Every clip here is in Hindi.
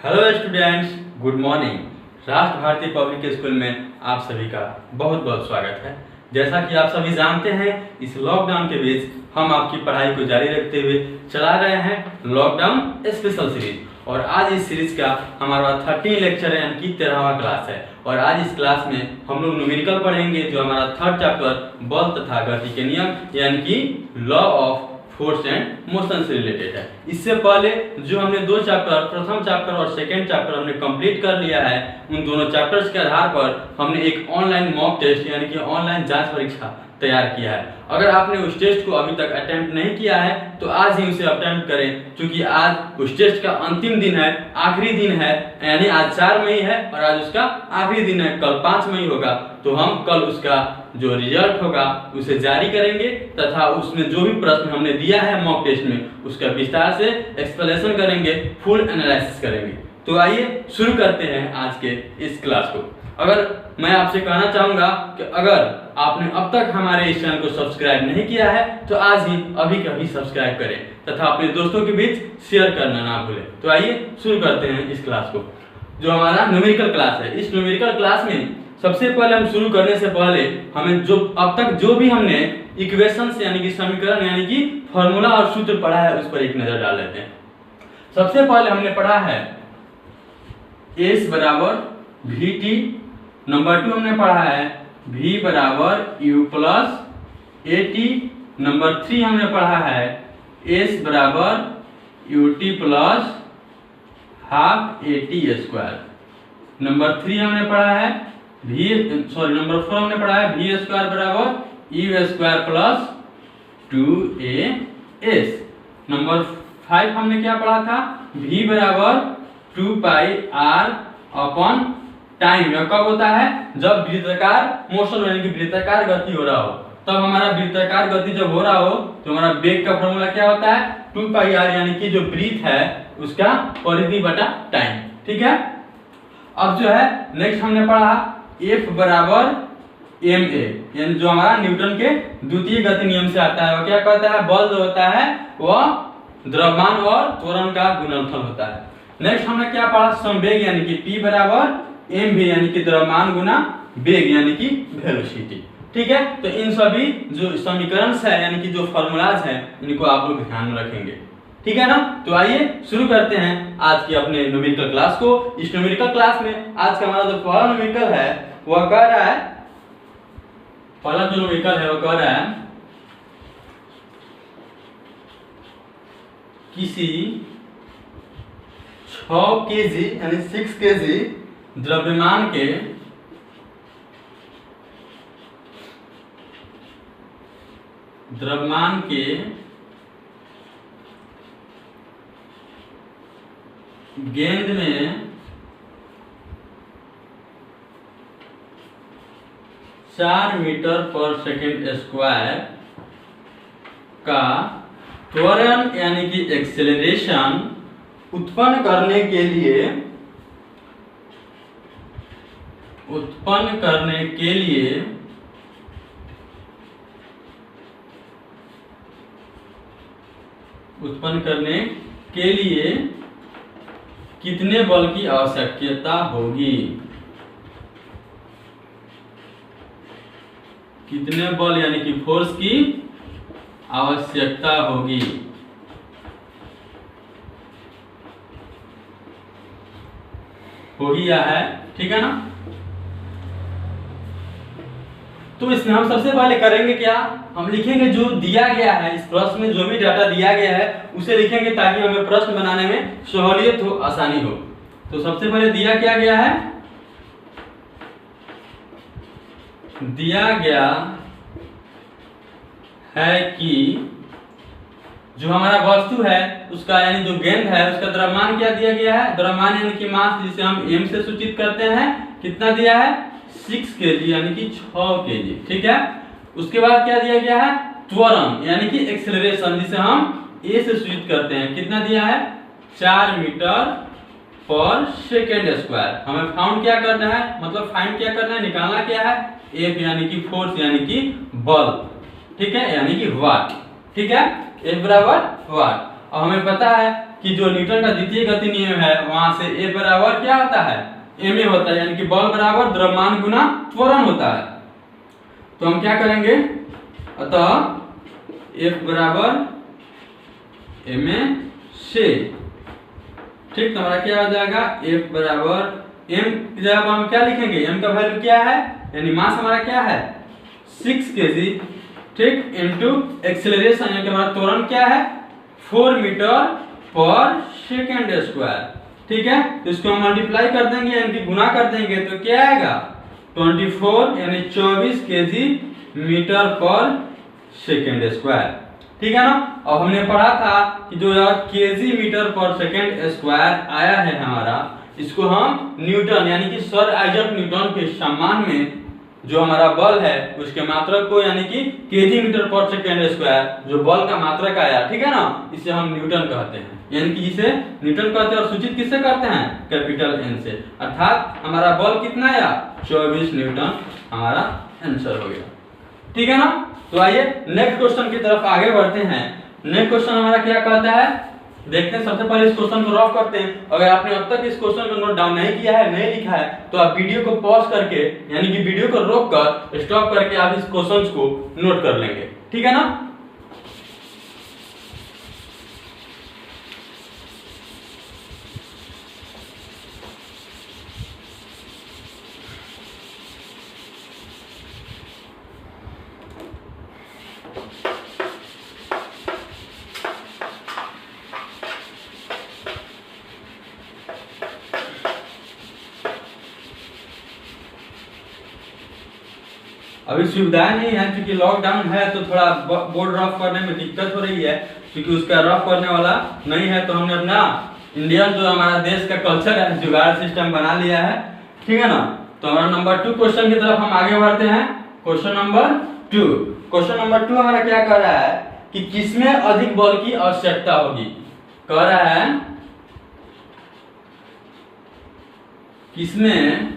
Hello students, good morning. राष्ट्र भारती पब्लिक स्कूल में आप सभी का बहुत बहुत स्वागत है। जैसा कि आप सभी जानते हैं, इस लॉकडाउन के बीच हम आपकी पढ़ाई को जारी रखते हुए चला रहे हैं लॉकडाउन स्पेशल सीरीज। और आज इस सीरीज का हमारा 13 लेक्चर है, यानी कि 13वां क्लास है। और आज इस क्लास में हम लोग न्यूमेरिकल पढ़ेंगे, जो हमारा थर्ड चैप्टर बल तथा गति के नियम यानी कि law of force and motion से रिलेटेड है। इससे पहले जो हमने दो चैप्टर, प्रथम चैप्टर और सेकंड चैप्टर हमने कंप्लीट कर लिया है, उन दोनों चैप्टर्स के आधार पर हमने एक ऑनलाइन मॉक टेस्ट यानी कि ऑनलाइन जांच परीक्षा तैयार किया है। अगर आपने उस टेस्ट को अभी तक अटेम्प्ट नहीं किया है तो आज ही उसे अटेम्प्ट करें, क्योंकि आज उस टेस्ट का अंतिम दिन है, आखिरी दिन है। यानी आज 4 मई है और आज उसका आखिरी दिन है, कल 5 मई होगा। तो हम कल उसका जो रिजल्ट होगा उसे जारी करेंगे तथा उसमें जो भी प्रश्न हमने दिया है मॉक टेस्ट में उसका विस्तार से एक्सप्लेनेशन करेंगे, फुल एनालिसिस करेंगे। तो आइए शुरू करते हैं आज के इस क्लास को। अगर मैं आपसे कहना चाहूंगा कि अगर आपने अब तक हमारे इस चैनल को सब्सक्राइब नहीं किया है तो आज ही अभी कभी सब्सक्राइब करें तथा अपने दोस्तों के बीच शेयर करना ना भूलें। तो आइए शुरू करते हैं इस क्लास को, जो हमारा न्यूमेरिकल क्लास है। इस न्यूमेरिकल क्लास में सबसे पहले हम शुरू करने से पहले हमें जो अब तक जो भी हमने इक्वेशंस यानी कि समीकरण यानी कि फॉर्मूला और सूत्र पढ़ा है उस पर एक नजर डाल लेते हैं। सबसे पहले हमने पढ़ा है S बराबर VT। नंबर 2 हमने पढ़ा है V बराबर U प्लस AT। नंबर 3 हमने पढ़ा है S बराबर UT plus half AT square. Number 3 हमने पढ़ा है नंबर 4 हमने पढ़ा है V स्क्वायर बराबर U square plus 2AS। Number 5 हमने क्या पढ़ा था? V बराबर 2 पाई R अपॉन टाइम। यह कब होता है? जब वृत्ताकार मोशन यानी कि वृत्ताकार गति हो रहा हो। तब हमारा वृत्ताकार गति जब हो रहा हो तो हमारा वेग का फॉर्मूला क्या होता है? 2 पाई R यानी कि जो ब्रीथ है उसका परिधि बटा टाइम। ठीक है। अब जो है नेक्स्ट हमने पढ़ा F बराबर ma, यानी जो हमारा न्यूटन के द्वितीय गति नियम से आता है। वो क्या कहता है? बल जो होता है वह द्रव्यमान और त्वरण का गुणनफल होता है। नेक्स्ट हमने क्या पढ़ा? संवेग यानी कि P बराबर mv यानी कि द्रव्यमान गुना वेग यानी कि वेलोसिटी। ठीक है। तो इन सभी जो समीकरण है यानी कि जो फॉर्मूलाज हैं इनको आप लोग ध्यान में रखेंगे। ठीक है ना। तो आइए शुरू करते हैं आज की अपने न्यूमेरिकल क्लास को। इस न्यूमेरिकल क्लास में आज का हमारा जो पहला न्यूमेरिकल है वह कह रहा है, पहला जो न्यूमेरिकल है वह कह रहा है किसी 6 केजी यानी 6 केजी द्रव्यमान के गेंद में 4 मीटर पर सेकेंड स्क्वायर का त्वरण यानी कि एक्सेलरेशन उत्पन्न करने के लिए कितने बल की आवश्यकता होगी? कितने बल यानी कि फोर्स की आवश्यकता होगी? होगी या है? ठीक है ना। तो इसमें हम सबसे पहले करेंगे क्या? हम लिखेंगे जो दिया गया है, इस प्रश्न में जो भी डाटा दिया गया है उसे लिखेंगे ताकि हमें प्रश्न बनाने में सहूलियत हो, आसानी हो। तो सबसे पहले दिया क्या गया है? दिया गया है कि जो हमारा वस्तु है उसका यानी जो गेंद है उसका द्रव्यमान क्या दिया गया है? द्रव्यमान यानी कि मास, जिसे हम m से सूचित करते हैं, कितना दिया है? 6 केजी यानी कि 6 केजी। ठीक है। उसके बाद क्या दिया गया है? त्वरण यानी कि एक्सेलरेशन, जिसे हम a से सूचित करते हैं, कितना दिया है? 4 मीटर पर सेकेंड स्क्वायर। हमें फाउंड क्या करना है? मतलब फाइंड क्या करना है? निकालना क्या है? F यानी कि फोर्स यानी कि बल। ठीक है, यानी कि वाट। ठीक है, F बराबर वाट। और हमें पता है कि जो न्यूटन का द्वितीय गति नियम है वहां से F बराबर क्या होता है, ma होता है, यानी कि बल बराबर द्रव्यमान गुना त्वरण होता है। तो हम क्या करेंगे, अतः F बराबर ma से, ठीक, तो हमारा क्या हो जाएगा, F बराबर m की जगह हम क्या लिखेंगे, m का वैल्यू क्या है, यानी मास हमारा क्या है 6 kg, ठीक, इनटू एक्सेलरेशन यानी कि हमारा त्वरण क्या है 4 मीटर पर सेकेंड स्क्वायर, ठीक है। तो इसको हम मल्टीप्लाई कर देंगे यानी कि गुना कर देंगे तो क्या आएगा 24 यानी 24 केजी मीटर पर सेकेंड स्क्वायर, ठीक है ना। अब हमने पढ़ा था कि जो केजी मीटर पर सेकेंड स्क्वायर आया है हमारा, इसको हम न्यूटन यानी कि सर आइजैक न्यूटन के सम्मान में जो हमारा बल है उसके मात्रक को यानी कि केजी मीटर पर सेकेंड स्क्वायर जो बल का मात्रक आया, ठीक है ना, इसे हम न्यूटन कहते हैं, यानी कि इसे न्यूटन कहते हैं और सूचित किससे करते हैं, कैपिटल एन से, अर्थात हमारा बल कितना आया 24 न्यूटन हमारा आंसर हो गया, ठीक है ना। तो आइए नेक्स्ट क्वेश्चन की तरफ आगे बढ़ते हैं। नेक्स्ट क्वेश्चन हमारा क्या कहता है, देखते हैं। सबसे पहले इस क्वेश्चन को रफ करते हैं। अगर आपने अब तक इस क्वेश्चन को नोट डाउन नहीं किया है, नहीं लिखा है, तो आप वीडियो को पॉज करके यानी कि वीडियो को रोक कर स्टॉप करके आप इस क्वेश्चन को नोट कर लेंगे, ठीक है ना। अभी सुविधाएं नहीं है क्योंकि लॉकडाउन है, तो थोड़ा बोर्ड रफ करने में दिक्कत हो रही है क्योंकि उसका रफ करने वाला नहीं है। तो हमने अपना इंडियन जो हमारा देश का कल्चर है जुगाड़ सिस्टम बना लिया है, ठीक है ना। तो हमारा नंबर 2 क्वेश्चन की तरफ हम आगे बढ़ते हैं। क्वेश्चन नंबर 2, क्वेश्चन नंबर 2 हमारा क्या कह रहा है कि किसमें अधिक बल की आवश्यकता होगी, कह रहा है किसमें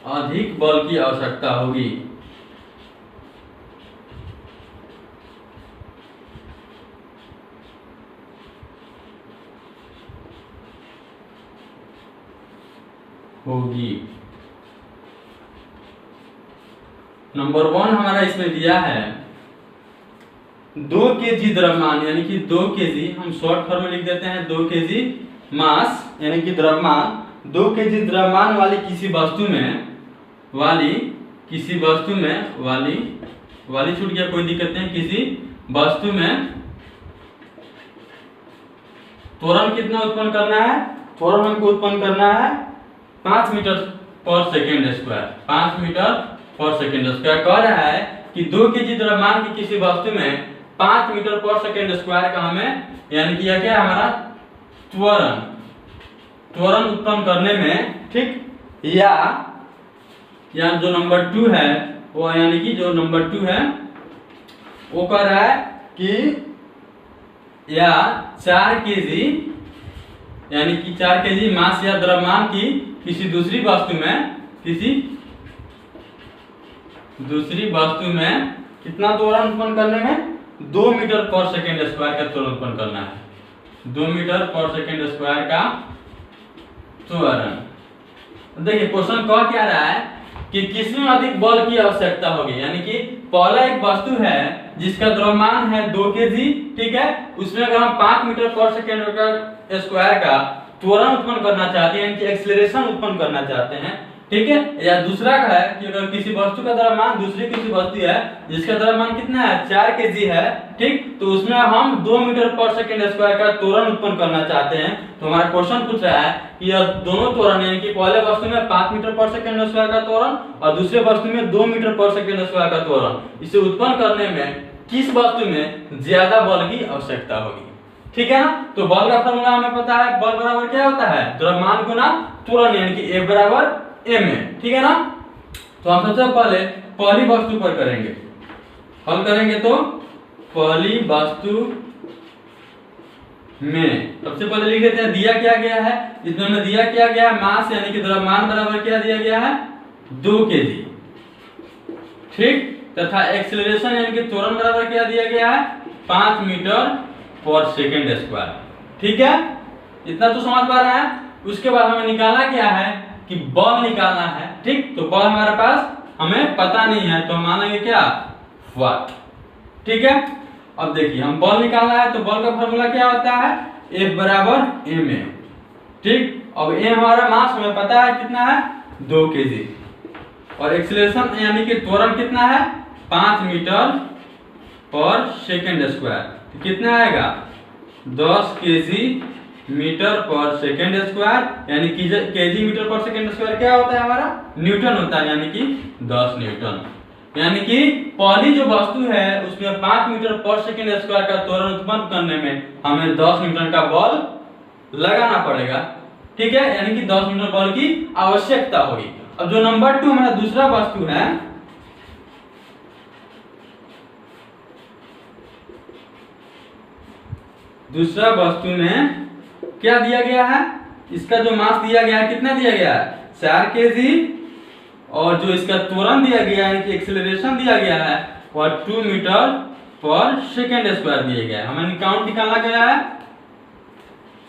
अधिक बल की आवश्यकता होगी। नंबर 1 हमारा इसमें दिया है 2 kg द्रव्यमान यानी कि 2 kg, हम शॉर्ट फॉर्म में लिख देते हैं 2 kg मास यानी कि द्रव्यमान, 2 kg द्रव्यमान वाली किसी वस्तु में वाली छूट गया, कोई दिक्कत नहीं, किसी वस्तु में त्वरण कितना उत्पन्न करना है, त्वरण हमको उत्पन्न करना है 5 मीटर पर सेकेंड स्क्वायर, 5 मीटर पर सेकेंड स्क्वायर। कह रहा है कि 2 kg द्रव्यमान की किसी वस्तु में 5 मीटर पर सेकेंड स्क्वायर का हमें यानी कि क्या हमारा त्वरण उत्पन्न करने में, ठीक, या जो नंबर 2 है वो यानी कि जो नंबर 2 है वो कह रहा है कि या 4 kg यानी कि 4 kg मास या द्रव्यमान की किसी दूसरी वस्तु में कितना त्वरण उत्पन्न करने में 2 मीटर पर सेकेंड स्क्वायर का त्वरण उत्पन्न करना है, 2 मीटर पर सेकेंड स्क्वायर का त्वरण। देखिए क्वेश्चन कह क्या रहा है कि किसमें अधिक बल की आवश्यकता होगी, यानी कि पहला एक वस्तु है जिसका द्रव्यमान है 2 kg, ठीक है, उसमें अगर हम 5 मीटर पर सेकेंड स्क्वायर का त्वरण उत्पन्न करना चाहते हैं यानी कि एक्सेलरेशन उत्पन्न करना चाहते हैं, ठीक है। या दूसरा का है कि अगर किसी वस्तु का द्रव्यमान दूसरी किसी वस्तु है जिसका द्रव्यमान कितना है 4 kg है, ठीक, तो उसमें हम 2 मीटर पर सेकेंड स्क्वायर का त्वरण उत्पन्न करना चाहते हैं। तो हमारा क्वेश्चन पूछ रहा है कि यह दोनों त्वरण यानी कि पहले वस्तु में 5 मीटर पर सेकेंड स्क्वायर का त्वरण और दूसरे वस्तु में 2 मीटर पर सेकेंड स्क्वायर का त्वरण, इसे उत्पन्न करने में किस वस्तु में ज्यादा बल की आवश्यकता होगी, ठीक है ना। तो बल का फॉर्मूला हमें पता है, बल बराबर क्या होता है द्रव्यमान गुना त्वरण यानी कि F बराबर ma, ठीक है ना। तो हम सबसे पहले पहली वस्तु पर करेंगे, हल करेंगे। तो पहली वस्तु में सबसे पहले लिख देते हैं दिया क्या गया है, इसमें हमें दिया क्या गया है मास यानी कि द्रव्यमान बराबर क्या दिया गया है 2 kg, ठीक, तथा एक्सेलरेशन यानी कि त्वरण बराबर क्या दिया गया है 5 मीटर पर सेकेंड स्क्वायर। ठीक है, इतना तो समझ पा रहे हैं। उसके बाद हमें निकालना क्या है कि बल निकालना है। ठीक, तो बल हमारे पास हमें पता नहीं है तो हम मानेंगे क्या, वाट। ठीक है, अब देखिए हम बल निकालना है तो बल का फॉर्मूला क्या होता है, F बराबर ma। ठीक, अब a हमारा मास हमें पता है कितना है, 2 kg, और एक्सीलरेशन यानी कि त्वरण कितना है, 5 मीटर पर सेकेंड स्क्वायर। तो कितना आएगा, 10 kg मीटर पर सेकेंड स्क्वायर, यानी कि kg मीटर पर सेकेंड स्क्वायर क्या होता है हमारा, न्यूटन होता है, यानी कि 10 न्यूटन। यानी कि पहली जो वस्तु है उसमें 5 मीटर पर सेकेंड स्क्वायर का त्वरण उत्पन्न करने में हमें 10 न्यूटन का बल लगाना पड़ेगा। ठीक है, यानी कि 10 न्यूटन बल की आवश्यकता होगी। अब जो नंबर 2 हमारा दूसरा वस्तु है, दूसरा वस्तु में क्या दिया गया है, इसका जो मास दिया गया है कितना दिया गया है, 4 kg, और जो इसका त्वरण दिया गया है कि एक्सेलरेशन दिया गया है वह 2 मीटर पर सेकेंड स्क्वायर दिया गया है। हमें काउंट निकालना क्या है,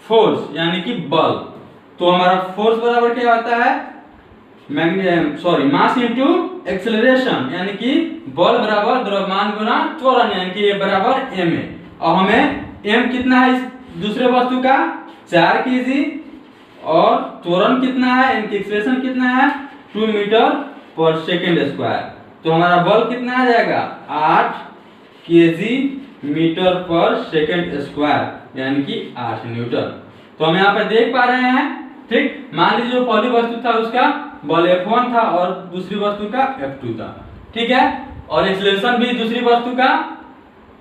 फोर्स यानी कि बल। तो हमारा फोर्स बराबर क्या होता है, मास इनटू एक्सेलरेशन, यानी कि बल बराबर द्रव्यमान गुना त्वरण, यानी कि ये बराबर ma। और हमें m कितना है इस दूसरे वस्तु का, 4 kg, और त्वरण कितना है, यानी कि एक्सेलरेशन कितना है, 2 मीटर पर सेकेंड स्क्वायर। तो हमारा बल कितना आ जाएगा, 8 kg मीटर पर सेकेंड स्क्वायर, यानी कि 8 न्यूटन। तो हम यहाँ पे देख पा रहे हैं। ठीक, मान लीजिए जो पहली वस्तु था उसका बल F1 था और दूसरी वस्तु का F2 था। ठीक है, और एक्सेलरेशन भी दूसरी वस्तु का,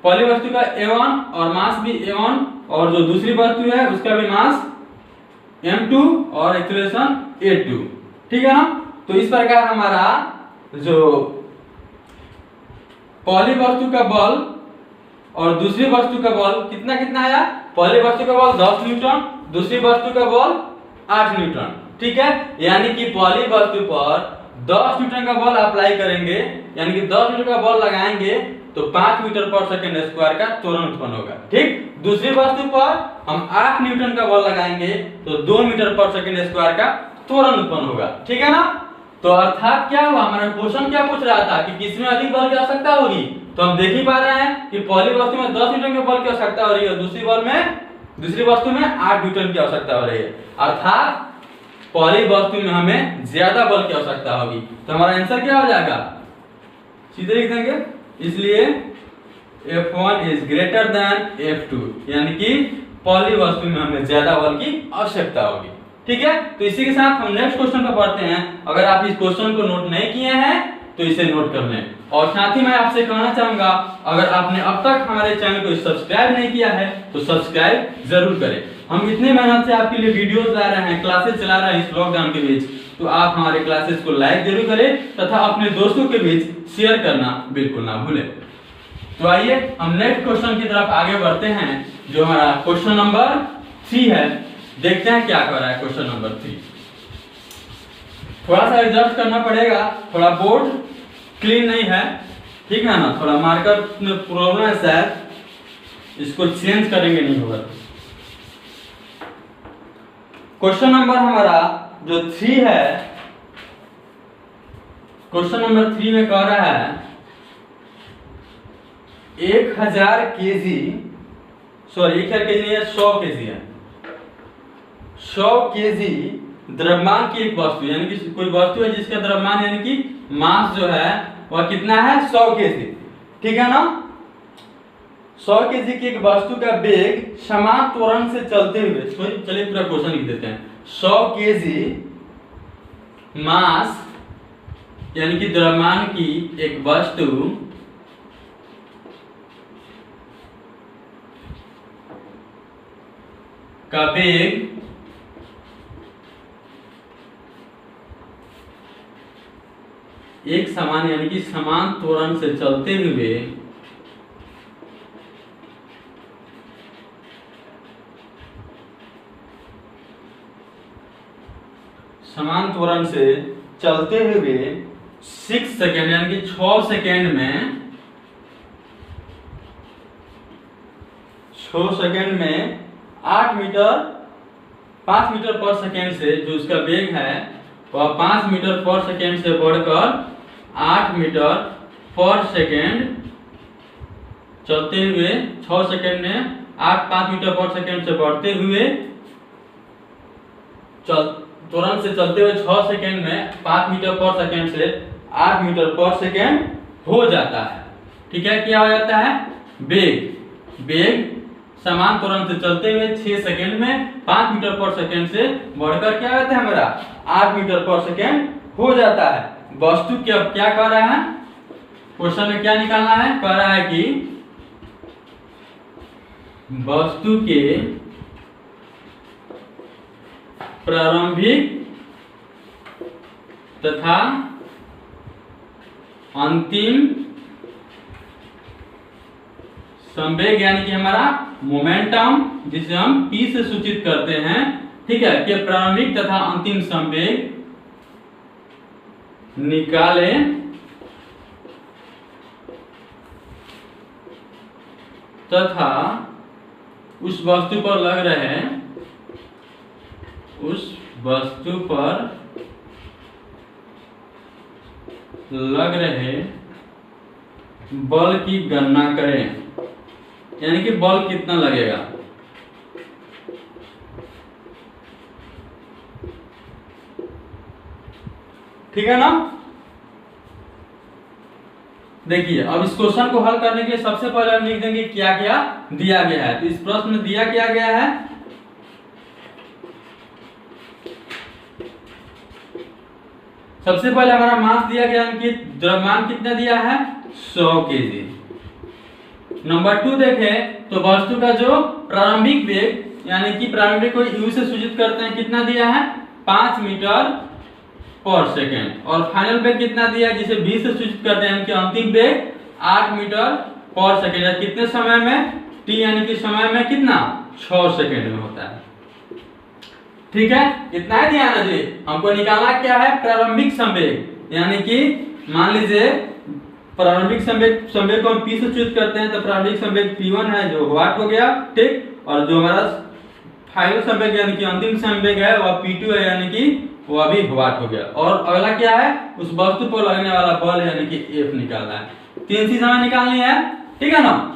पहली वस्तु का A1 और मास भी A1, और जो दूसरी वस्तु है उसका भी मास M2 और एक्सेलरेशन A2। ठीक है ना, तो इस प्रकार हमारा जो पहली वस्तु का बल और दूसरी वस्तु का बल कितना कितना आया, पहली वस्तु का बल 10 न्यूटन, दूसरी वस्तु का बल 8 न्यूटन। ठीक है, यानी कि पहली वस्तु पर 10 न्यूटन का बल अप्लाई करेंगे, यानी कि 10 न्यूटन का बल लगाएंगे तो 5 मीटर पर सेकेंड स्क्वायर का त्वरण उत्पन्न होगा। ठीक, दूसरी वस्तु पर हम 8 न्यूटन का बल लगाएंगे तो 2 मीटर पर सेकेंड स्क्वायर का त्वरण उत्पन्न होगा। ठीक है ना, तो अर्थात क्या हुआ, हमारा क्वेश्चन क्या पूछ रहा था कि किसमें अधिक बल की आवश्यकता होगी। तो हम देख ही पा रहे हैं कि पहली वस्तु में 10 न्यूटन के बल की आवश्यकता हो रही है, दूसरी वस्तु में 8 न्यूटन की आवश्यकता हो रही है। अर्थात पहली वस्तु में हमें ज्यादा बल की आवश्यकता होगी। तो हमारा आंसर क्या हो जाएगा, सीधे लिख देंगे, इसलिए F1 is greater than F2, यानी कि पहली वस्तु में हमें ज्यादा बल की आवश्यकता होगी। ठीक है, तो इसी के साथ हम नेक्स्ट क्वेश्चन पर पढ़ते हैं। अगर आप इस क्वेश्चन को नोट नहीं किए हैं तो इसे नोट कर लें। और साथ ही मैं आपसे कहना चाहूंगा, अगर आपने अब तक हमारे चैनल को सब्सक्राइब नहीं किया है तो सब्सक्राइब जरूर करें। हम इतने मेहनत से आपके लिए वीडियोस ला रहे हैं, क्लासेस चला रहे हैं इस लॉकडाउन के बीच, तो आप हमारे क्लासेस को लाइक जरूर करें तथा अपने दोस्तों के बीच शेयर करना बिल्कुल ना भूलें। तो आइए हम नेक्स्ट क्वेश्चन की तरफ आगे बढ़ते हैं, जो हमारा क्वेश्चन नंबर 3 है। देखते हैं क्या कर रहा है क्वेश्चन नंबर 3। थोड़ा सा एडजस्ट करना पड़ेगा, थोड़ा बोर्ड क्लीन नहीं है, ठीक है ना, थोड़ा मार्कर में प्रॉब्लम है शायद, इसको चेंज करेंगे नहीं होगा। क्वेश्चन नंबर हमारा जो 3 है, क्वेश्चन नंबर 3 में कह रहा है 1000 केजी, सॉरी 1000 केजी नहीं है, 100 केजी है, 100 केजी द्रव्यमान की एक वस्तु, यानी कि कोई वस्तु है जिसका द्रव्यमान यानी कि मास जो है वह कितना है, 100 केजी। ठीक है ना, 100 केजी की एक वस्तु का वेग समान त्वरण से चलते हुए, चलिए पूरा क्वेश्चन लिख देते हैं। 100 केजी मास यानी कि द्रव्यमान की एक वस्तु का वेग एक समान यानी कि समान त्वरण से चलते हुए समान त्वरण से चलते हुए 6 सेकेंड यानी कि 6 सेकेंड में 6 सेकेंड में 8 मीटर 5 मीटर पर सेकेंड से जो उसका वेग है वह 5 मीटर पर सेकेंड से बढ़कर 8 मीटर पर सेकेंड चलते हुए 6 सेकेंड में 5 मीटर पर सेकेंड से बढ़ते हुए तुरंत से चलते हुए 6 सेकेंड में 5 मीटर पर सेकेंड से 8 मीटर पर सेकेंड हो जाता है। ठीक है, क्या हो जाता है? वेग समान तुरंत से चलते हुए 6 सेकेंड में 5 मीटर पर सेकेंड से बढ़कर क्या होता है हमारा 8 मीटर पर सेकेंड हो जाता है। वस्तु क्या कह रहा है क्वेश्चन में, क्या निकालना है? कह रहा है कि वस्तु के प्रारंभिक तथा अंतिम संवेग यानी कि हमारा मोमेंटम जिसे हम P से सूचित करते हैं, ठीक है, कि प्रारंभिक तथा अंतिम संवेग निकाले तथा उस वस्तु पर लग रहे बल की गणना करें, यानी कि बल कितना लगेगा। ठीक है ना? देखिए, अब इस क्वेश्चन को हल करने के लिए सबसे पहले हम लिख देंगे क्या क्या दिया गया है। तो इस प्रश्न में दिया क्या गया है? सबसे पहले हमारा मास दिया गया कि द्रव्यमान कितना दिया है 100 केजी। नंबर 2 देखें तो वस्तु का जो प्रारंभिक वेग यानी कि प्रारंभिक को u से सूचित करते हैं, कितना दिया है 5 मीटर पर सेकेंड, और फाइनल वेग कितना दिया है जिसे v से सूचित करते हैं कि अंतिम वेग 8 मीटर पर सेकेंड। कितने समय में? t यानी कि समय में कितना 6 सेकेंड में होता है। ठीक है, इतना ही ध्यान रखिए। हमको निकालना क्या है? प्रारंभिक संवेग, यानी कि मान लीजिए प्रारंभिक संवेग को हम P से सूचित करते हैं, तो प्रारंभिक संवेग P1 है जो वाट हो गया, ठीक, और जो हमारा फाइनल संवेग यानी कि अंतिम संवेग है वह P2 है, यानी कि वह भी वाट हो गया। और अगला क्या है? उस वस्तु पर लगने वाला बल यानी कि F निकालना है। 3 चीज हमें निकालनी है, ठीक है ना?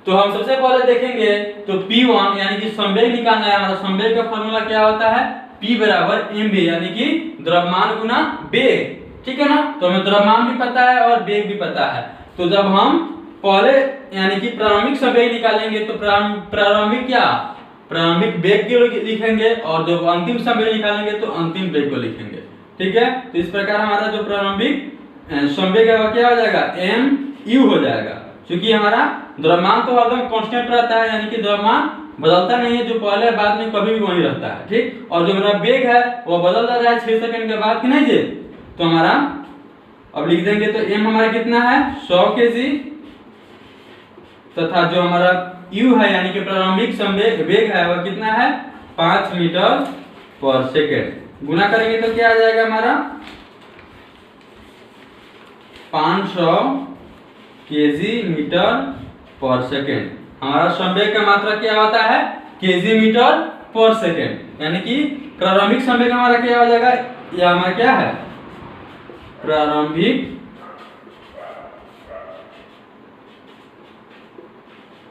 तो हम सबसे पहले देखेंगे तो P1 यानी कि संवेग निकालना है। हमारा संवेग का फॉर्मूला क्या होता है? P बराबर mv यानी कि द्रव्यमान गुना वेग, ठीक है ना? तो हमें द्रव्यमान भी पता है और वेग भी पता है। तो जब हम पहले यानी कि प्रारंभिक संवेग निकालेंगे तो प्रारंभिक क्या प्रारंभिक वेग को लिखेंगे, और जब अंतिम संवेग निकालेंगे तो अंतिम वेग को लिखेंगे। ठीक है, तो इस प्रकार हमारा जो प्रारंभिक संवेग है वह क्या हो जाएगा mu हो जाएगा, क्योंकि हमारा द्रव्यमान तो हरदम कांस्टेंट रहता है, यानी कि द्रव्यमान बदलता नहीं है, जो पहले बाद में कभी भी वही रहता है। ठीक, और जो हमारा वेग है वो बदल रहा है 6 सेकंड के बाद, कि नहीं जी? तो हमारा अब लिख देंगे तो m हमारा कितना है 100 केजी, तथा जो हमारा u है यानी कि प्रारंभिक संवेग वेग है वह कितना है 5 मीटर पर सेकेंड। गुना करेंगे तो क्या आ जाएगा हमारा 500 केजी मीटर पर सेकेंड। हमारा संवेग का मात्रा क्या होता है केजी मीटर पर सेकेंड, यानी कि प्रारंभिक संवेग हमारा क्या हो जाएगा, यह हमारा क्या है प्रारंभिक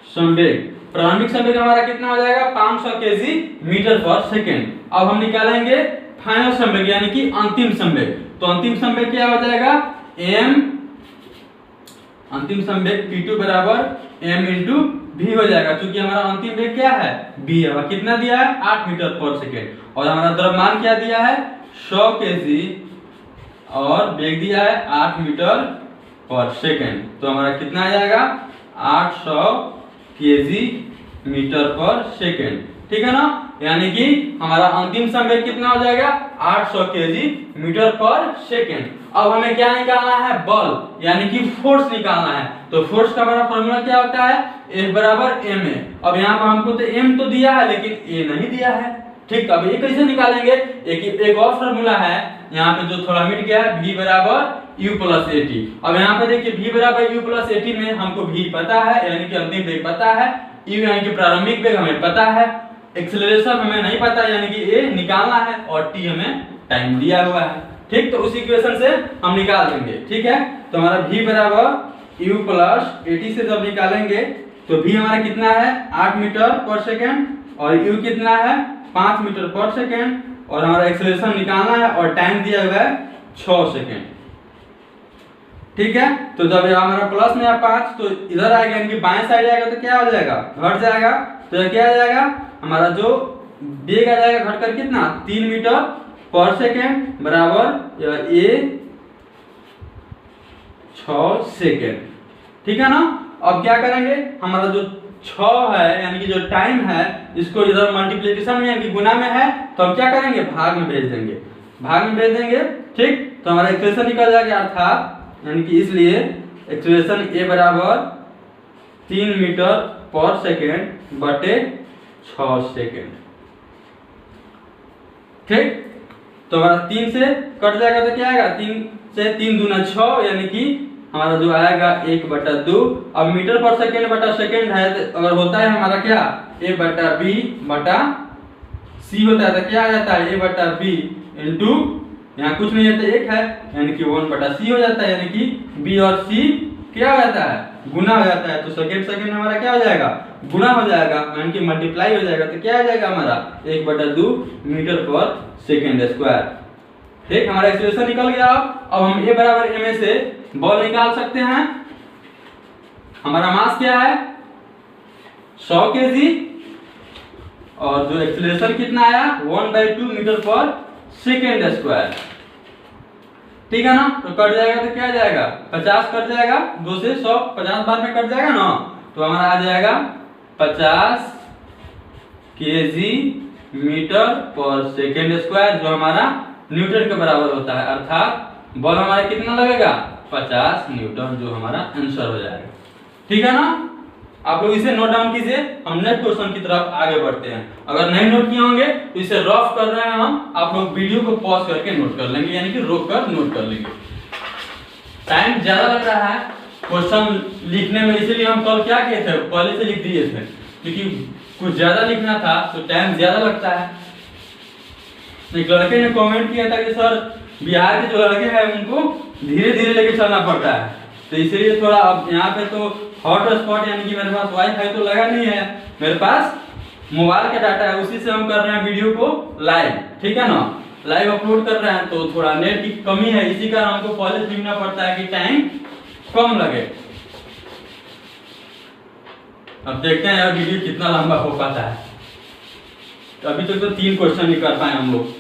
संवेग। प्रारंभिक संवेग हमारा कितना हो जाएगा 500 केजी मीटर पर सेकेंड। अब हम निकालेंगे फाइनल संवेग यानी कि अंतिम संवेग। तो अंतिम संवेग क्या हो जाएगा अंतिम संवेग P2 बराबर m इंटू v हो जाएगा, क्योंकि हमारा अंतिम वेग क्या है v है, वह कितना दिया है 8 मीटर पर सेकेंड, और हमारा द्रव्यमान क्या दिया है 100 केजी और वेग दिया है 8 मीटर पर सेकेंड। तो हमारा कितना आ जाएगा 800 केजी मीटर पर सेकेंड। ठीक है ना, यानी कि हमारा अंतिम संवेग कितना हो जाएगा 800 केजी मीटर पर सेकेंड। अब हमें क्या निकालना है बल यानी कि फोर्स निकालना है। तो फोर्स का हमारा फॉर्मूला क्या होता है F बराबर ma। अब यहाँ पर हमको तो m तो दिया है लेकिन a नहीं दिया है। ठीक, अब ये कैसे निकालेंगे? एक और फॉर्मूला है यहाँ पे जो थोड़ा मिट गया है, v बराबर u प्लस at। अब यहाँ पे देखिए v बराबर u प्लस at में हमको v पता है यानी कि अंतिम वेग पता है, यू यानी कि प्रारंभिक वेग हमें पता है, एक्सेलरेशन हमें नहीं पता यानी कि ए निकालना है, और टी हमें टाइम दिया हुआ है। ठीक, तो उस इक्वेशन से हम निकाल देंगे। ठीक है, तो हमारा v बराबर u प्लस at से जब निकालेंगे तो v हमारा कितना है 8 मीटर पर सेकेंड और u कितना है 5 मीटर पर सेकेंड, और हमारा एक्सेलरेशन निकालना है और टाइम दिया हुआ है 6 सेकेंड। ठीक है, तो जब हमारा प्लस में 5 तो इधर आएगा यानी कि बाएं साइड आएगा तो क्या हो जाएगा, घट जाएगा। तो ये क्या आ जाएगा, हमारा जो वेग आ जाएगा घटकर कितना 3 मीटर पर सेकेंड बराबर ए 6 सेकेंड। ठीक है ना। अब क्या करेंगे, हमारा जो 6 है यानी कि जो टाइम है इसको इधर मल्टीप्लिकेशन में यानी कि गुना में है तो हम क्या करेंगे भाग में भेज देंगे, भाग में भेज देंगे। ठीक, तो हमारा एक्सप्रेशन निकल जाएगा अर्थात यानी कि इसलिए एक्सप्रेशन ए बराबर 3 मीटर पर सेकेंड बटे 6 सेकेंड। ठीक, तो हमारा 3 से कट जाएगा तो क्या आएगा 3 से 3 दूना 6 यानी कि हमारा जो आएगा 1/2। अब मीटर पर सेकेंड बटा सेकेंड है तो अगर होता है हमारा क्या a बटा b बटा c होता है तो क्या आ जाता है a बटा b इंटू यहाँ कुछ नहीं है तो 1 है यानी कि 1/c हो जाता है, यानी कि b और c क्या हो जाता है गुना हो जाता है। तो सेकेंड सेकेंड हमारा क्या हो जाएगा गुना हो जाएगा यानी कि मल्टीप्लाई हो जाएगा तो क्या आ जाएगा हमारा 1/2 मीटर पर सेकेंड स्क्वायर। ठीक, हमारा एक्सप्रेशन निकल गया। अब हम a बराबर ma से बॉल निकाल सकते हैं। हमारा मास क्या है 100 kg और जो एक्सेलरेशन कितना आया 1/2 मीटर पर सेकेंड स्क्वायर। ठीक है ना, तो कट जाएगा तो क्या जाएगा 50 कट जाएगा, 2 से 100 50 बाद में कट जाएगा ना, तो हमारा आ जाएगा 50 kg मीटर पर सेकेंड स्क्वायर जो हमारा न्यूटन के बराबर होता है, अर्थात बल हमारा कितना लगेगा 50 न्यूटन जो हमारा आंसर हो जाएगा। ठीक है ना, आप लोग इसे नोट डाउन कीजिए। हम नेक्स्ट क्वेश्चन की तरफ आगे बढ़ते हैं। अगर नहीं नोट किए होंगे तो इसे रफ कर रहे हैं हम, आप लोग वीडियो को पॉज करके नोट कर लेंगे यानी कि रोक कर नोट कर लेंगे। टाइम ज्यादा लग रहा है क्वेश्चन लिखने में, इसीलिए हम कल क्या किए थे पहले से लिख दिए थे, क्योंकि कुछ ज्यादा लिखना था तो टाइम ज्यादा लगता है। एक लड़के ने कमेंट किया था कि सर बिहार के जो लड़के हैं उनको धीरे धीरे लेके चलना पड़ता है, तो इसलिए थोड़ा अब यहाँ पे तो हॉटस्पॉट यानी कि मेरे पास वाईफाई तो लगा नहीं है, मेरे पास मोबाइल का डाटा है, उसी से हम कर रहे हैं वीडियो को लाइव। ठीक है ना, लाइव अपलोड कर रहे हैं तो थोड़ा नेट की कमी है, इसी कारण हमको पहले से लिखना पड़ता है कि टाइम कम लगे। अब देखते हैं यार वीडियो कितना लंबा हो पाता है। अभी तक तो 3 क्वेश्चन ही कर पाए हम लोग।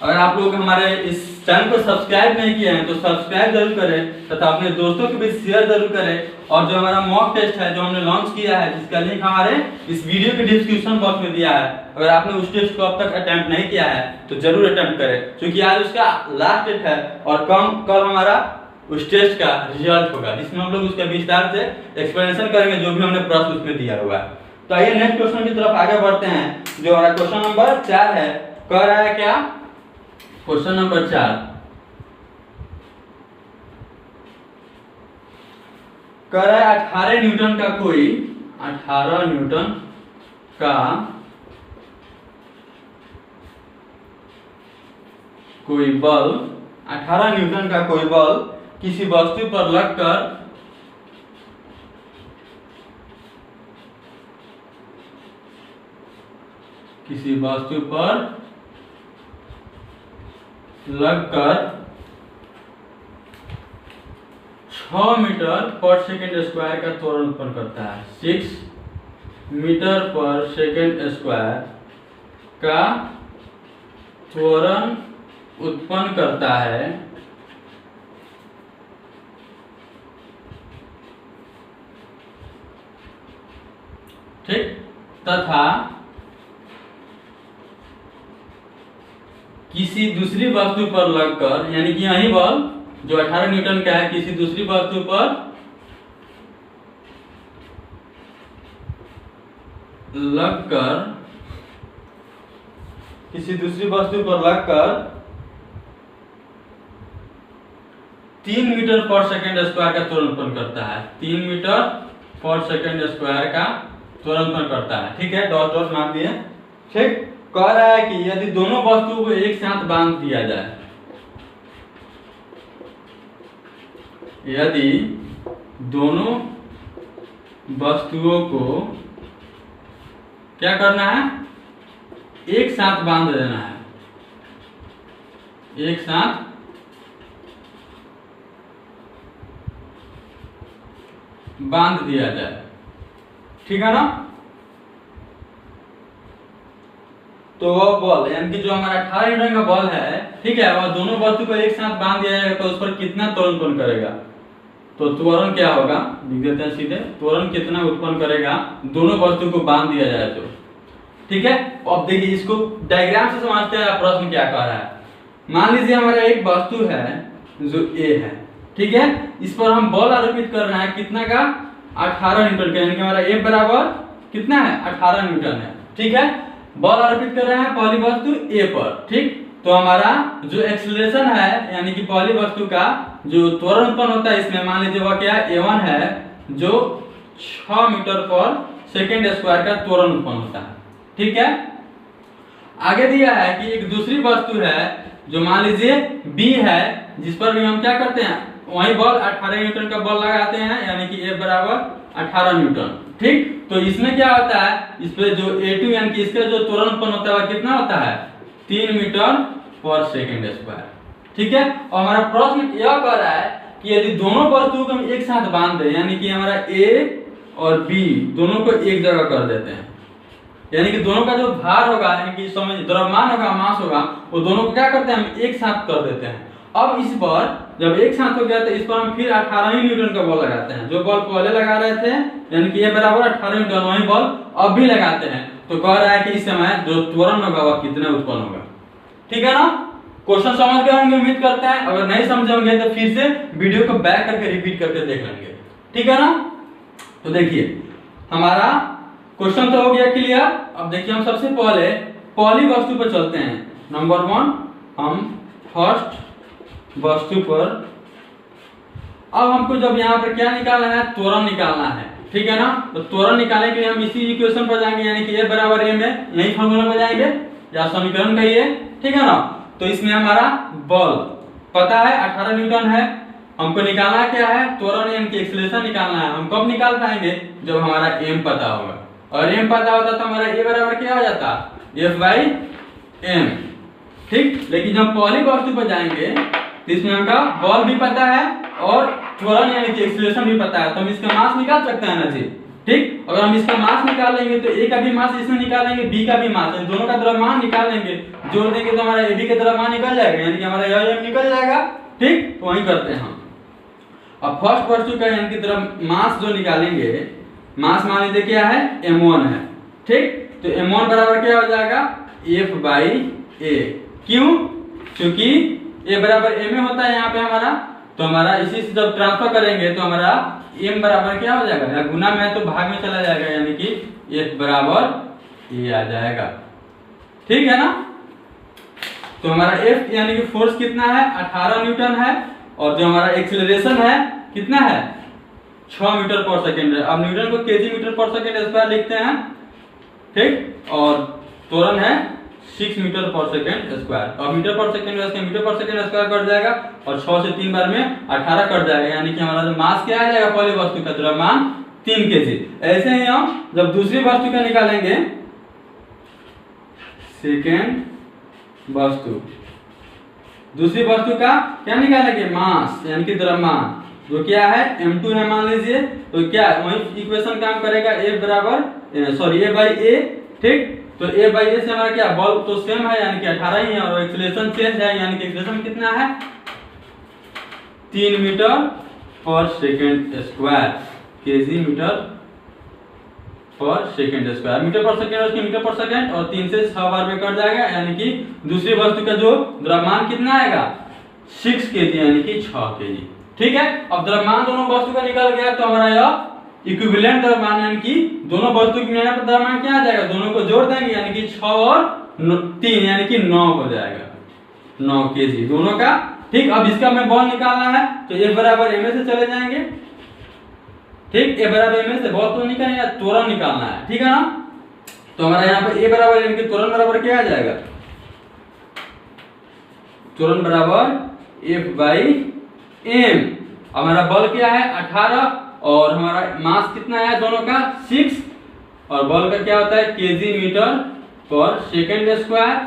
अगर आप लोग हमारे इस चैनल को सब्सक्राइब नहीं किए हैं तो सब्सक्राइब जरूर करें तथा अपने दोस्तों के बीच शेयर जरूर करें। और जो हमारा मॉक टेस्ट है जो हमने लॉन्च किया है जिसका लिंक हमारे इस वीडियो के डिस्क्रिप्शन बॉक्स में दिया है, अगर आपने उस टेस्ट को अब तक अटेम्प्ट नहीं किया है तो जरूर अटेम्प्ट करें, क्योंकि आज उसका लास्ट डेट है और कल हमारा उस टेस्ट का रिजल्ट होगा जिसमें हम लोग उसका विस्तार से एक्सप्लेनेशन करेंगे जो भी हमने प्रश्न उसमें दिया हुआ है। तो आइए नेक्स्ट क्वेश्चन की तरफ आगे बढ़ते हैं। जो हमारा क्वेश्चन नंबर 4 है, कह रहा है क्या क्वेश्चन नंबर 4 कह रहा है 18 न्यूटन का कोई 18 न्यूटन का कोई बल 18 न्यूटन का कोई बल किसी वस्तु पर लगकर किसी वस्तु पर लगकर 6 मीटर पर सेकेंड स्क्वायर का त्वरण उत्पन्न करता है। 6 मीटर पर सेकेंड स्क्वायर का त्वरण उत्पन्न करता है ठीक, तथा किसी दूसरी वस्तु पर लगकर, यानी कि यही बल जो 18 न्यूटन का है किसी दूसरी वस्तु पर लगकर 3 मीटर पर सेकेंड स्क्वायर का त्वरण उत्पन्न करता है। 3 मीटर पर सेकंड स्क्वायर का त्वरण उत्पन्न करता है। ठीक है, डॉट डॉट मार दिए। ठीक, कह रहा है कि यदि दोनों वस्तुओं को एक साथ बांध दिया जाए, यदि दोनों वस्तुओं को क्या करना है, एक साथ बांध देना है, एक साथ बांध दिया जाए। ठीक है ना, तो वो बॉल यानी कि जो हमारा 18 न्यूटन का बॉल है, ठीक है, और दोनों वस्तु को एक साथ बांध दिया जाएगा तो उस पर कितना त्वरण उत्पन्न करेगा। तो त्वरण क्या होगा, लिख देते हैं सीधे, त्वरण कितना उत्पन्न करेगा दोनों वस्तु को बांध दिया जाए तो। ठीक है, अब देखिए इसको डायग्राम से समझते हैं प्रश्न क्या कह रहा है। मान लीजिए हमारा एक वस्तु है जो ए है, ठीक है, इस पर हम बल आरोपित कर रहे हैं कितना का, 18 न्यूटन का, यानी कि हमारा F बराबर कितना है, 18 न्यूटन है। ठीक है, बल आरोपित कर रहे हैं पहली वस्तु ए पर। ठीक, तो हमारा जो एक्सीलरेशन है यानी कि पहली वस्तु का जो त्वरण उत्पन्न होता है इसमें, मान लीजिए वह क्या है, A1 है, जो 6 मीटर पर सेकेंड स्क्वायर का त्वरण उत्पन्न होता है। ठीक है, आगे दिया है कि एक दूसरी वस्तु है जो मान लीजिए B है, जिस पर भी हम क्या करते हैं, वही बल 18 न्यूटन का बल लगाते हैं, यानी कि F बराबर 18 न्यूटन। ठीक, तो इसमें क्या होता है, इस पे जो A2 यानी कि इसका जो त्वरण उत्पन्न होता है वह कितना होता है, 3 मीटर पर सेकेंड स्क्वायर। ठीक है, और हमारा प्रश्न यह कह रहा है कि यदि दोनों वस्तुओं को हम एक साथ बांध दें, यानी कि हमारा A और B दोनों को एक जगह कर देते हैं, यानी कि दोनों का जो भार होगा, यानी कि समझ द्रव्यमान होगा, मास होगा, वो दोनों को क्या करते हैं, हम एक साथ कर देते हैं। अब इस पर जब एक साथ हो गया तो इस पर हम फिर 18 न्यूटन का बल लगाते हैं, जो बल पहले लगा रहे थे यानी कि A बराबर 18 न्यूटन, वही बल अब भी लगाते हैं। तो कह रहा है कि इस समय जो त्वरण होगा वह कितना उत्पन्न होगा। ठीक है ना, क्वेश्चन समझ गए होंगे उम्मीद करते हैं, अगर नहीं समझे होंगे तो फिर से वीडियो को बैक करके रिपीट करके देख लेंगे। ठीक है ना, तो देखिए हमारा क्वेश्चन तो हो गया क्लियर। अब देखिए हम सबसे पहले पहली वस्तु पर चलते हैं। नंबर 1 हम फर्स्ट वस्तु पर, अब हमको जब यहाँ पर क्या निकालना है, त्वरण निकालना है। ठीक है ना, तो त्वरण निकालने के लिए हम इसी इक्वेशन पर जाएंगे, यानी कि A बराबर M है, यही फॉर्मूला पर जाएंगे या समीकरण कहिए। ठीक है ना, तो इसमें हमारा बल पता है 18 न्यूटन है, हमको निकालना क्या है, त्वरण यानी कि एक्सीलरेशन निकालना है। हम कब निकाल पाएंगे, जब हमारा M पता होगा, और M पता होता तो हमारा A बराबर क्या हो जाता, F/m। ठीक, लेकिन जब पहली वस्तु पर जाएंगे तो इसमें हमका बल भी पता है और त्वरण यानी कि एक्सीलरेशन भी पता है, तो हम इसका मास निकाल सकते हैं ना जी। ठीक, अगर हम इसका मास निकाल लेंगे तो A का भी मास इसमें निकालेंगे, B का भी मास, दोनों का द्रव्यमान निकाल लेंगे, जोड़ देंगे तो हमारा AB का द्रव्यमान निकल जाएगा, यानी कि हमारा M निकल जाएगा। ठीक, तो वही करते हैं हम। अब फर्स्ट वस्तु का यानी कि द्रव्य मास जो निकालेंगे, मास मान लीजिए क्या है, M1 है। ठीक, तो M1 बराबर क्या हो जाएगा, F/A। क्यों, क्योंकि A बराबर M में होता है यहाँ पे हमारा, तो हमारा इसी से जब ट्रांसफर करेंगे तो हमारा M बराबर क्या हो जाएगा, या गुना में है तो भाग में चला जाएगा, यानी कि F बराबर A आ जाएगा। ठीक है ना, तो हमारा F यानी कि फोर्स कितना है, 18 न्यूटन है, और जो हमारा एक्सीलरेशन है कितना है, 6 मीटर पर सेकेंड है। अब न्यूटन को केजी मीटर पर सेकेंड स्क्वायर लिखते हैं। ठीक, और त्वरण है 6 मीटर पर सेकेंड स्क्वायर, और मीटर पर सेकेंड मीटर पर सेकेंड स्क्वायर कट जाएगा, और 6 से 3 बार में 18 कट जाएगा, यानी कि हमारा जो मास क्या आ जाएगा, पहली वस्तु का द्रव्यमान 3 केजी। ऐसे ही हम जब दूसरी वस्तु का निकालेंगे, सेकेंड वस्तु, दूसरी वस्तु का क्या निकालेंगे, मास यानी कि द्रव्यमान, जो क्या है M2 है मान लीजिए, तो क्या वही इक्वेशन काम करेगा, A बराबर सॉरी A/A। ठीक, तो A/A से हमारा क्या, बल तो सेम है यानी कि 18 ही है, और एक्सीलरेशन चेंज है, यानी कि एक्सीलरेशन कितना है, 3 मीटर पर सेकेंड स्क्वायर, केजी मीटर पर सेकेंड स्क्वायर, मीटर पर सेकेंड उसके मीटर पर सेकेंड, और 3 से 6 बार में कट जाएगा, यानी कि दूसरी वस्तु का जो द्रव्यमान कितना आएगा, 6 केजी, यानी कि 6 केजी। ठीक है, अब द्रव्यमान दोनों वस्तु का निकल गया, तो हमारा यह इक्विवेलेंट द्रव्यमान यानी कि दोनों वस्तु की मिलाने पर द्रव्यमान क्या आ जाएगा, दोनों को जोड़ देंगे, यानी कि 6 और 3 यानी कि 9 हो जाएगा, 9 केजी दोनों का। ठीक, अब इसका हमें बल निकालना है, तो F बराबर M से चले जाएंगे। ठीक, ए बराबर में से बॉल तो निकालना है, त्वरण निकालना है, ठीक है ना। तो हमारा यहाँ पे ए बराबर यानी कि त्वरण बराबर क्या आ जाएगा, त्वरण बराबर F/m। हमारा बल क्या है 18 और हमारा मास कितना है दोनों का 6 और बल का क्या होता है केजी मीटर पर सेकंड स्क्वायर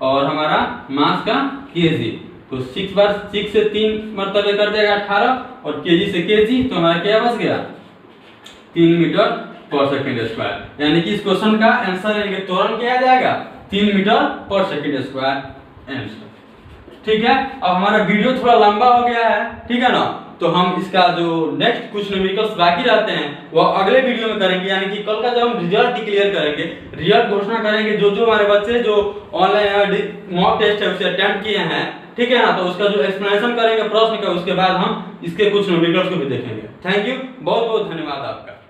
और हमारा मास का केजी। तो 6 बार 6 से 3 मरतबे कर देगा 18 और केजी से केजी, तो हमारा क्या बच गया 3 मीटर पर सेकंड स्क्वायर। यानी कि इस क्वेश्चन का आंसर यानी कि त्वरण क्या आ जाएगा 3 मीटर पर सेकंड स्क्वायर आंसर। ठीक है, अब हमारा वीडियो थोड़ा लंबा हो गया है, ठीक है ना, तो हम इसका जो नेक्स्ट कुछ न्यूमेरिकल्स बाकी रहते हैं वो अगले वीडियो में करेंगे। यानी कि कल का जब हम रिजल्ट डिक्लेयर करेंगे, रिजल्ट घोषणा करेंगे, जो जो हमारे बच्चे जो ऑनलाइन मॉक टेस्ट है उसे अटेम्प्ट किए हैं, ठीक है ना, तो उसका जो एक्सप्लेनेशन करेंगे प्रश्न का, उसके बाद हम इसके कुछ न्यूमेरिकल्स को भी देखेंगे। थैंक यू, बहुत बहुत धन्यवाद आपका।